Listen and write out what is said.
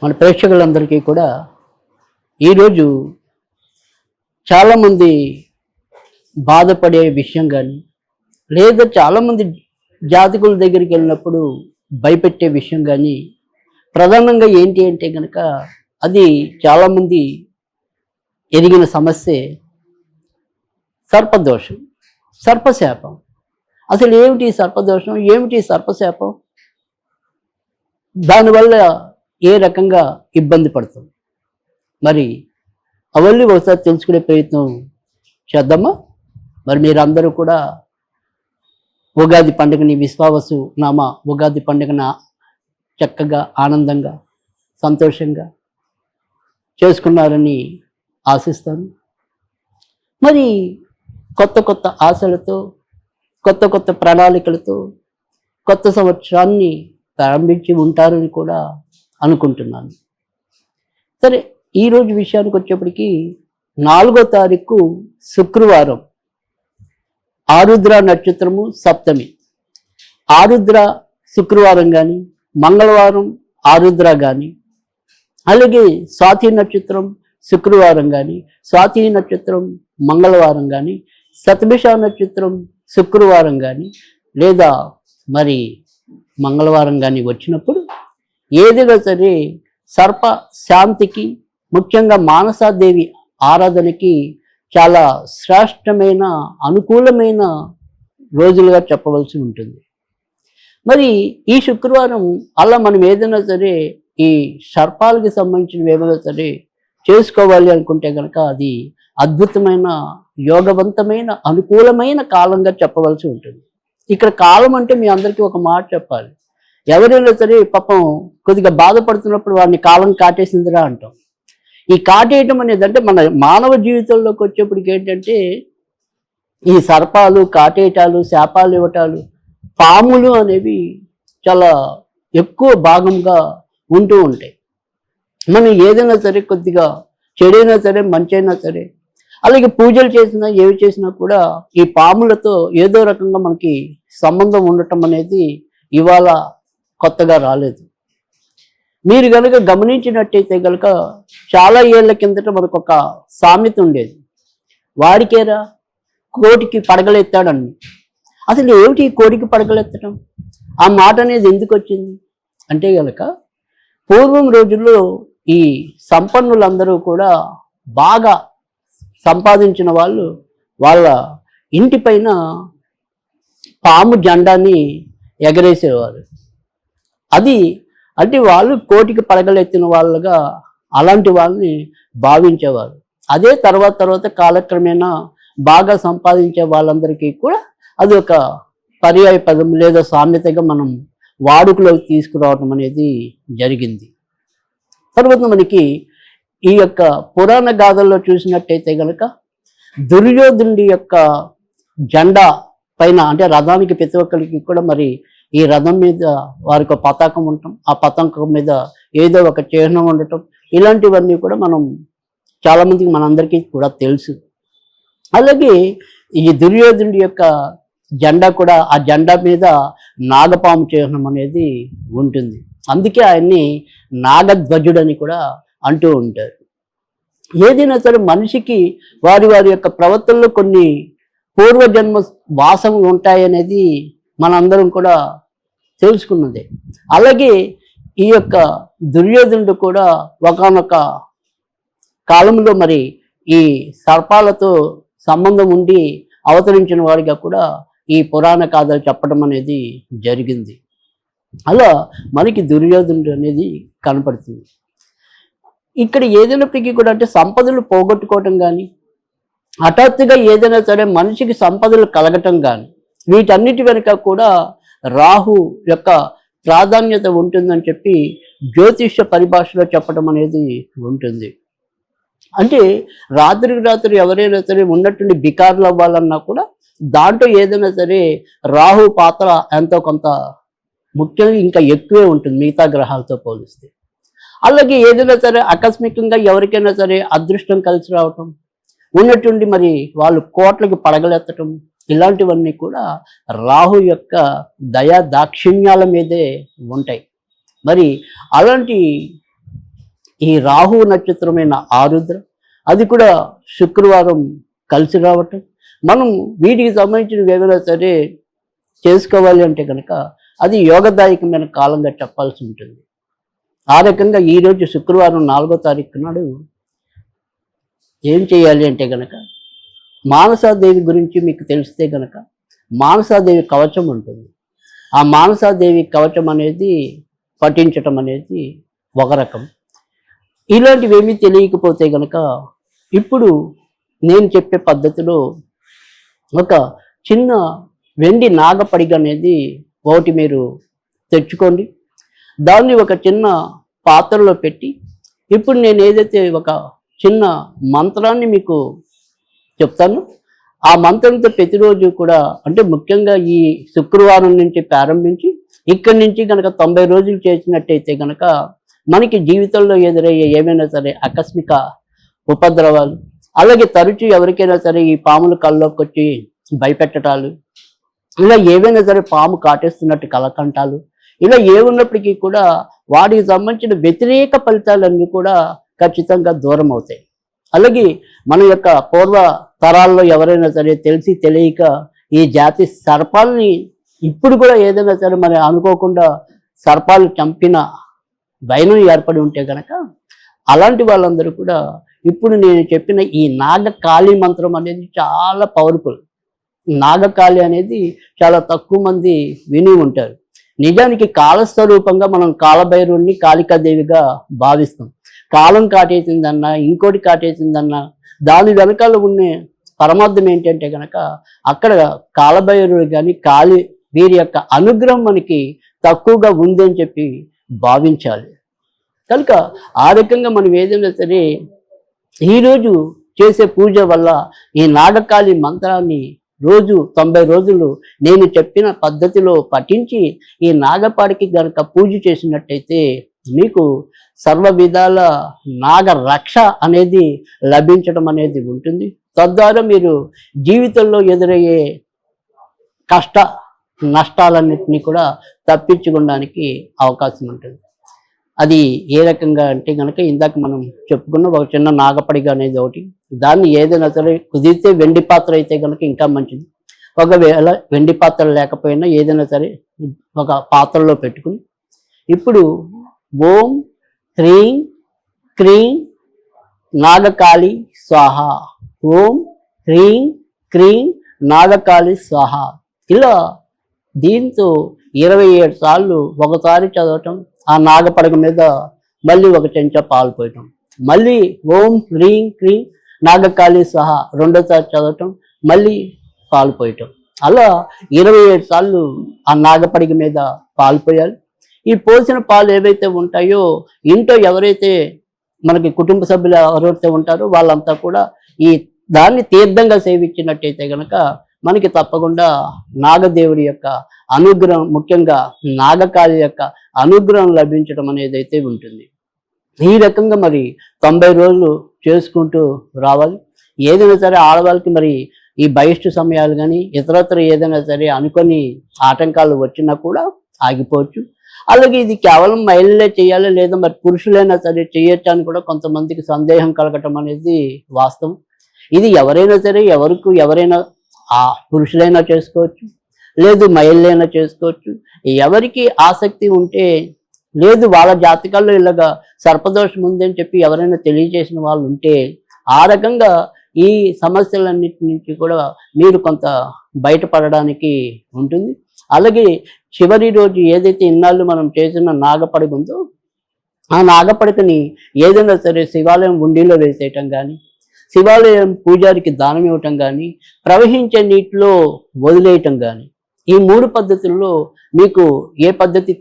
మన ప్రేక్షకులందరికీ కూడా ఈరోజు చాలామంది బాధపడే విషయం కానీ లేదా చాలామంది జాతకుల దగ్గరికి వెళ్ళినప్పుడు భయపెట్టే విషయం కానీ ప్రధానంగా ఏంటి అంటే కనుక అది చాలామంది ఎదిగిన సమస్యే సర్పదోషం, సర్పశాపం. అసలు ఏమిటి సర్పదోషం, ఏమిటి సర్పశాపం, దానివల్ల ఏ రకంగా ఇబ్బంది పడుతుంది, మరి అవన్నీ ఒకసారి తెలుసుకునే ప్రయత్నం చేద్దామా? మరి మీరందరూ కూడా ఉగాది పండుగని విశ్వావసు నామ ఉగాది పండుగన చక్కగా ఆనందంగా సంతోషంగా చేసుకున్నారని ఆశిస్తాను. మరి కొత్త కొత్త ఆశలతో కొత్త కొత్త ప్రణాళికలతో కొత్త సంవత్సరాన్ని ప్రారంభించి ఉంటారని కూడా అనుకుంటున్నాను. సరే, ఈరోజు విషయానికి వచ్చేప్పటికి 4వ తారీఖు శుక్రవారం, ఆరుద్ర నక్షత్రము సప్తమి. ఆరుద్ర శుక్రవారం కానీ మంగళవారం ఆరుద్ర కానీ, అలాగే స్వాతి నక్షత్రం శుక్రవారం కానీ స్వాతి నక్షత్రం మంగళవారం కానీ, శతభిష నక్షత్రం శుక్రవారం కానీ లేదా మరి మంగళవారం కానీ వచ్చినప్పుడు ఏదైనా సరే సర్ప శాంతికి, ముఖ్యంగా మానసాదేవి ఆరాధనకి చాలా శ్రేష్టమైన అనుకూలమైన రోజులుగా చెప్పవలసి ఉంటుంది. మరి ఈ శుక్రవారం అలా మనం ఏదైనా సరే ఈ సర్పాలకి సంబంధించినవి ఏమైనా సరే చేసుకోవాలి అనుకుంటే కనుక అది అద్భుతమైన యోగవంతమైన అనుకూలమైన కాలంగా చెప్పవలసి ఉంటుంది. ఇక్కడ కాలం అంటే మీ అందరికీ ఒక మాట చెప్పాలి. ఎవరైనా సరే పాపం కొద్దిగా బాధపడుతున్నప్పుడు వాడిని కాలం కాటేసిందిరా అంటాం. ఈ కాటేయటం అనేది అంటే మన మానవ జీవితంలోకి వచ్చేప్పటికి ఏంటంటే ఈ సర్పాలు కాటేయటాలు, శాపాలు ఇవ్వటాలు, పాములు అనేవి చాలా ఎక్కువ భాగంగా ఉంటూ ఉంటాయి. మనం ఏదైనా సరే కొద్దిగా చెడైనా సరే మంచైనా సరే, అలాగే పూజలు చేసినా ఏవి చేసినా కూడా ఈ పాములతో ఏదో రకంగా మనకి సంబంధం ఉండటం అనేది ఇవాళ కొత్తగా రాలేదు. మీరు కనుక గమనించినట్టయితే కనుక చాలా ఏళ్ల కిందట మనకు ఒక సామెత ఉండేది, వాడికేరా కోటికి పడగలెత్తాడని. అసలు ఏమిటి ఈ కోటికి పడగలెత్తడం, ఆ మాట అనేది ఎందుకు వచ్చింది అంటే కనుక పూర్వం రోజుల్లో ఈ సంపన్నులందరూ కూడా బాగా సంపాదించిన వాళ్ళు వాళ్ళ ఇంటిపైన పాము జెండాని ఎగరేసేవారు. అది అంటే వాళ్ళు కోటికి పడగలెత్తిన వాళ్ళగా అలాంటి వాళ్ళని భావించేవారు. అదే తర్వాత కాలక్రమేణా బాగా సంపాదించే వాళ్ళందరికీ కూడా అది ఒక పర్యాయ పదం లేదా సామెతగా మనం వాడుకలోకి తీసుకురావడం అనేది జరిగింది. తర్వాత మనకి ఈ యొక్క పురాణ గాథల్లో చూసినట్టయితే కనుక దుర్యోధనుడి యొక్క జెండా పైన అంటే రథానికి ప్రతి ఒక్కరికి కూడా మరి ఈ రథం మీద వారికి ఒక పతాకం ఉండటం, ఆ పతాకం మీద ఏదో ఒక చిహ్నం ఉండటం, ఇలాంటివన్నీ కూడా మనం చాలామందికి మనందరికీ కూడా తెలుసు. అలాగే ఈ దుర్యోధనుడి యొక్క జెండా కూడా ఆ జెండా మీద నాగపాము చిహ్నం అనేది ఉంటుంది. అందుకే ఆయన్ని నాగధ్వజుడని కూడా అంటూ ఉంటారు. ఏదైనా సరే మనిషికి వారి వారి యొక్క ప్రవర్తనలో కొన్ని పూర్వజన్మ వాసనలు ఉంటాయనేది మనందరం కూడా తెలుసుకున్నదే. అలాగే ఈ యొక్క దుర్యోధనుడు కూడా ఒకానొక కాలంలో మరి ఈ సర్పాలతో సంబంధం ఉండి అవతరించిన వాడిగా కూడా ఈ పురాణ కథలు చెప్పడం అనేది జరిగింది. అలా మనకి దుర్యోధనుడు అనేది కనపడుతుంది. ఇక్కడ ఏదైనప్పటికీ కూడా అంటే సంపదలు పోగొట్టుకోవటం కానీ, హఠాత్తుగా ఏదైనా సరే మనిషికి సంపదలు కలగటం కానీ, వీటన్నిటి వెనుక కూడా రాహు యొక్క ప్రాధాన్యత ఉంటుందని చెప్పి జ్యోతిష్య పరిభాషలో చెప్పడం అనేది ఉంటుంది. అంటే రాత్రికి రాత్రి ఎవరైనా సరే ఉన్నట్టుండి బికారులు అవ్వాలన్నా కూడా దాంట్లో ఏదైనా సరే రాహు పాత్ర ఎంతో కొంత ముఖ్యంగా ఇంకా ఎక్కువే ఉంటుంది మిగతా గ్రహాలతో పోలిస్తే. అలాగే ఏదైనా సరే ఆకస్మికంగా ఎవరికైనా సరే అదృష్టం కలిసి రావటం, ఉన్నట్టుండి మరి వాళ్ళు కోట్లకి పడగలెత్తటం, ఇలాంటివన్నీ కూడా రాహు యొక్క దయా దాక్షిణ్యాల మీదే ఉంటాయి. మరి అలాంటి ఈ రాహు నక్షత్రమైన ఆరుద్ర, అది కూడా శుక్రవారం కలిసి రావటం, మనం వీటికి సంబంధించినవి ఏమైనా సరే చేసుకోవాలి అంటే కనుక అది యోగదాయకమైన కాలంగా చెప్పాల్సి ఉంటుంది. ఆ రకంగా ఈరోజు శుక్రవారం 4వ తారీఖు నాడు ఏం చేయాలి అంటే కనుక, మానసాదేవి గురించి మీకు తెలిస్తే కనుక మానసాదేవి కవచం ఉంటుంది. ఆ మానసాదేవి కవచం అనేది పఠించటం అనేది ఒక రకం. ఇలాంటివి ఏమీ తెలియకపోతే కనుక ఇప్పుడు నేను చెప్పే పద్ధతిలో ఒక చిన్న వెండి నాగపడిగ అనేది ఒకటి మీరు తెచ్చుకోండి. దాన్ని ఒక చిన్న పాత్రలో పెట్టి, ఇప్పుడు నేను ఏదైతే ఒక చిన్న మంత్రాన్ని మీకు చెప్తాను, ఆ మంత్రంతో ప్రతిరోజు కూడా, అంటే ముఖ్యంగా ఈ శుక్రవారం నుంచి ప్రారంభించి ఇక్కడి నుంచి కనుక 90 రోజులు చేసినట్టయితే కనుక మనకి జీవితంలో ఎదురయ్యే ఏమైనా సరే ఆకస్మిక ఉపద్రవాలు, అలాగే తరచూ ఎవరికైనా సరే ఈ పాములు కల్లోకి వచ్చి భయపెట్టడాలు, ఇలా ఏవైనా సరే పాము కాటేస్తున్నట్టు కలకంటాలు, ఇలా ఏమున్నప్పటికీ కూడా వాటికి సంబంధించిన వ్యతిరేక ఫలితాలన్నీ కూడా ఖచ్చితంగా దూరం అవుతాయి. అలాగే మన యొక్క పూర్వ తరాల్లో ఎవరైనా సరే తెలిసి తెలియక ఈ జాతి సర్పాలని ఇప్పుడు కూడా ఏదైనా సరే మరి అనుకోకుండా సర్పాలు చంపిన భయం ఏర్పడి ఉంటే కనుక అలాంటి వాళ్ళందరూ కూడా ఇప్పుడు నేను చెప్పిన ఈ నాగకాళీ మంత్రం అనేది చాలా పవర్ఫుల్. నాగకాళి అనేది చాలా తక్కువ మంది విని ఉంటారు. నిజానికి కాలస్వరూపంగా మనం కాలభైరుణ్ణి కాళికాదేవిగా భావిస్తాం. కాలం కాటేసిందన్నా, ఇంకోటి కాటేసిందన్నా, దాని వెనకాల ఉన్న పరమార్థం ఏంటంటే కనుక అక్కడ కాలభైరుడు కానీ కాళి వీరి యొక్క అనుగ్రహం మనకి తక్కువగా ఉందని చెప్పి భావించాలి. కనుక ఆ రకంగా మనం ఏదైనా సరే ఈరోజు చేసే పూజ వల్ల ఈ నాగకాళి మంత్రాన్ని రోజు 90 రోజులు నేను చెప్పిన పద్ధతిలో పఠించి ఈ నాగపాడికి గనక పూజ చేసినట్టయితే మీకు సర్వ విధాల నాగ రక్ష అనేది లభించడం అనేది ఉంటుంది. తద్వారా మీరు జీవితంలో ఎదురయ్యే కష్ట నష్టాలన్నింటినీ కూడా తప్పించుకోవడానికి అవకాశం ఉంటుంది. అది ఏ రకంగా అంటే కనుక ఇందాక మనం చెప్పుకున్న ఒక చిన్న నాగపడిగ అనేది ఒకటి, దాన్ని ఏదైనా సరే కుదిరితే వెండి పాత్ర అయితే కనుక ఇంకా మంచిది. ఒకవేళ వెండి పాత్ర లేకపోయినా ఏదైనా సరే ఒక పాత్రలో పెట్టుకుని ఇప్పుడు ఓం హ్రీం క్రీం నాగకాళి స్వాహ, ఓం హ్రీం క్రీం నాగకాళి స్వాహ, ఇలా దీంతో 27 సార్లు ఒకసారి చదవటం, ఆ నాగపడగ మీద మళ్ళీ ఒక చెంచా పాలు పోయటం, మళ్ళీ ఓం హ్రీం క్రీం నాగకాళి స్వాహ రెండోసారి చదవటం, మళ్ళీ పాలు పోయటం, అలా 27 సార్లు ఆ నాగపడిగ మీద పాలు పోయాలి. ఈ పోసిన పాలు ఏవైతే ఉంటాయో ఇంట్లో ఎవరైతే మనకి కుటుంబ సభ్యులు ఎవరైతే ఉంటారో వాళ్ళంతా కూడా ఈ దాన్ని తీర్థంగా సేవించినట్టయితే కనుక మనకి తప్పకుండా నాగదేవుడి యొక్క అనుగ్రహం, ముఖ్యంగా నాగకాళి యొక్క అనుగ్రహం లభించడం అనేది అయితే ఉంటుంది. ఈ రకంగా మరి 90 రోజులు చేసుకుంటూ రావాలి. ఏదైనా సరే ఆడవాళ్ళకి మరి ఈ బహిష్టు సమయాలు కానీ ఇతరత్ర ఏదైనా సరే అనుకొని ఆటంకాలు వచ్చినా కూడా ఆగిపోవచ్చు. అలాగే ఇది కేవలం మహిళలే చేయాలి లేదా మరి పురుషులైనా సరే చేయొచ్చు అని కూడా కొంతమందికి సందేహం కలగటం అనేది వాస్తవం. ఇది ఎవరైనా సరే ఎవరైనా ఆ పురుషులైనా చేసుకోవచ్చు, లేదు మహిళలైనా చేసుకోవచ్చు. ఎవరికి ఆసక్తి ఉంటే, లేదు వాళ్ళ జాతకాల్లో ఇలాగా సర్పదోషం ఉందని చెప్పి ఎవరైనా తెలియజేసిన వాళ్ళు ఉంటే ఆ రకంగా ఈ సమస్యలన్నిటి నుంచి కూడా మీరు కొంత బయటపడడానికి ఉంటుంది. అలాగే చివరి రోజు ఏదైతే ఇన్నాళ్ళు మనం చేసిన నాగపడిగ ఉందో ఆ నాగపడికని ఏదైనా సరే శివాలయం ఉండిలో వేసేయటం కానీ, శివాలయం పూజారికి దానం ఇవ్వటం కానీ, ప్రవహించే నీటిలో వదిలేయటం కానీ, ఈ 3 పద్ధతుల్లో మీకు ఏ పద్ధతి